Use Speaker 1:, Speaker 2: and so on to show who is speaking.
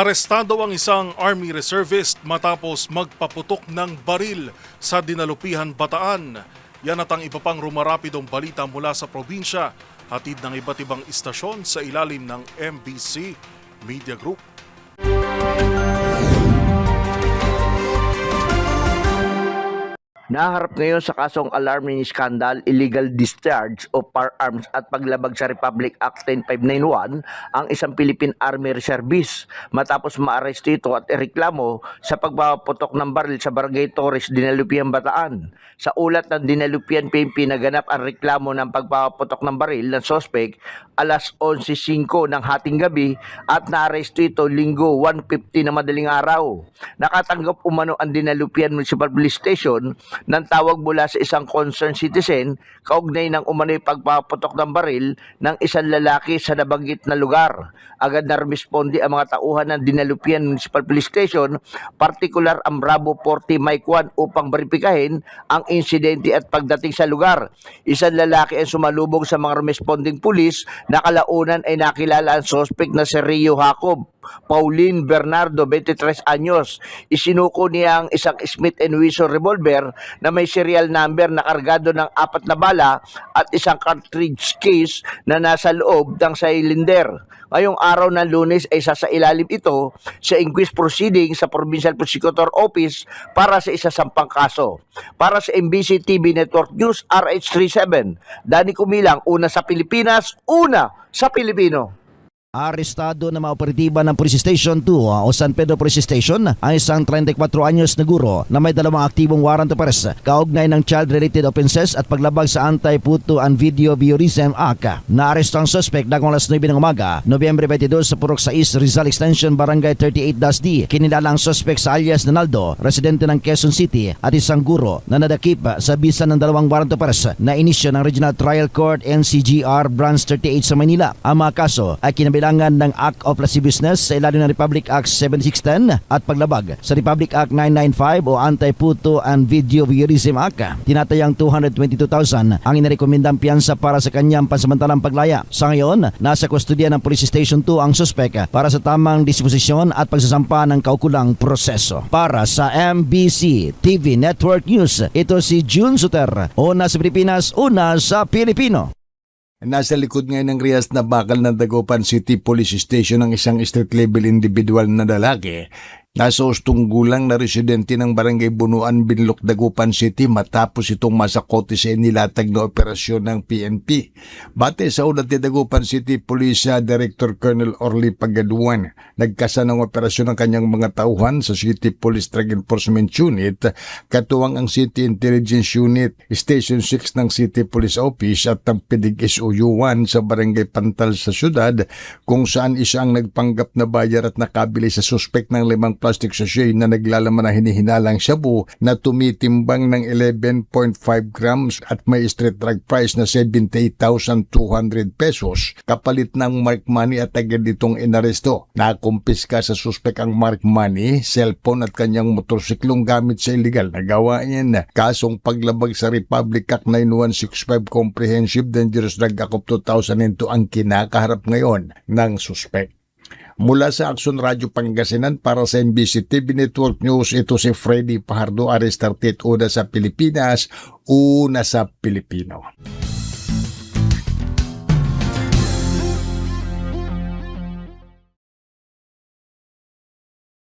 Speaker 1: Arestado ang isang Army Reservist matapos magpaputok ng baril sa Dinalupihan, Bataan. Yan at ang iba pang rumarapidong balita mula sa probinsya, hatid ng iba't ibang istasyon sa ilalim ng MBC Media Group.
Speaker 2: Naharap ngayon sa kasong alarming scandal, illegal discharge of firearms at paglabag sa Republic Act 10591 ang isang Philippine Army Reservist matapos maaresto ito at ireklamo sa pagpapaputok ng baril sa Barangay Torres, Dinalupihan, Bataan. Sa ulat ng Dinalupihan PNP, naganap ang reklamo ng pagpapaputok ng baril ng sospek alas 11:05 ng hating gabi at naaresto ito Linggo 1:50 na madaling araw. Nakatanggap umano ang Dinalupihan Municipal Police Station ng tawag mula sa isang concerned citizen kaugnay ng umano'y pagpapaputok ng baril ng isang lalaki sa nabanggit na lugar. Agad na rumisponde ang mga tauhan ng Dinalupihan Municipal Police Station, partikular ang Bravo 40 Mike 1 upang beripikahin ang insidente at pagdating sa lugar. Isang lalaki ang sumalubong sa mga responding pulis na kalaunan ay nakilala ang suspect na si Rio Jacob Pauline Bernardo, 23 anyos. Isinuko niya ang isang Smith & Wesson revolver na may serial number na kargado ng 4 na bala at isang cartridge case na nasa loob ng cylinder. Ngayong araw ng Lunes ay sasailalim ito sa inquest proceeding sa Provincial Prosecutor Office para sa isasampang kaso. Para sa MBC TV Network News RH37, Danny Kumilang, una sa Pilipinas, una sa Pilipino.
Speaker 3: Arestado na mga operatiba ng Police Station 2 o San Pedro Police Station ang isang 34 anyos na guro na may dalawang aktibong warrant of arrest kaugnay ng child-related offenses at paglabag sa Anti-Photo and Video Voyeurism Act. Naaresto ang suspect dakong alas 9 ng umaga, Nobyembre 22 sa Purok 6, Rizal Extension, Barangay 38-D. Kinilala ang suspect sa alias Donaldo, residente ng Quezon City at isang guro na nadakip sa bisa ng dalawang warrant of arrest na inisyo ng Regional Trial Court NCGR Branch 38 sa Manila. Ang mga kaso ay kinabilangan ng Act of Lasciviousness sa ilalim ng Republic Act 7610 at paglabag sa Republic Act 995 o Anti-Photo and Video Voyeurism Act. Tinatayang 222,000 ang inirekomendang piyansa para sa kanyang pansamantalang paglaya. Sa ngayon, nasa kustodiya ng Police Station 2 ang suspek para sa tamang disposisyon at pagsasampa ng kaukulang proseso. Para sa MBC TV Network News, ito si June Suter, una sa Pilipinas, una sa Pilipino.
Speaker 4: Nasa likod ngayon ng Rias na bakal ng Dagupan City Police Station ang isang street level individual na lalaki. Nasa ustong gulang na residente ng Barangay Bunuan, Binlok, Dagupan City matapos itong masakote sa inilatag na operasyon ng PNP. Bate sa ulat ni Dagupan City Police Director Colonel Orly Pagaduan, nagkasa ng operasyon ng kanyang mga tauhan sa City Police Drug Enforcement Unit, katuwang ang City Intelligence Unit, Station 6 ng City Police Office at ang PIDIG SOU-1 sa Barangay Pantal sa syudad, kung saan isa ang nagpanggap na bayar at nakabili sa suspect ng 5 plastic sachet na naglalaman na hinihinalang shabu na tumitimbang ng 11.5 grams at may street drug price na 78,200 pesos kapalit ng mark money at agad itong inaresto. Nakumpiska sa suspek ang mark money, cellphone at kanyang motorsiklong gamit sa illegal na gawain. Kasong paglabag sa Republic Act 9165 Comprehensive Dangerous Drug Act of 2002 ang kinakaharap ngayon ng suspek. Mula sa Action Radio Pangasinan para sa MBC TV Network News, ito si Freddy Pajardo, RH38, una sa Pilipinas, una sa Pilipino.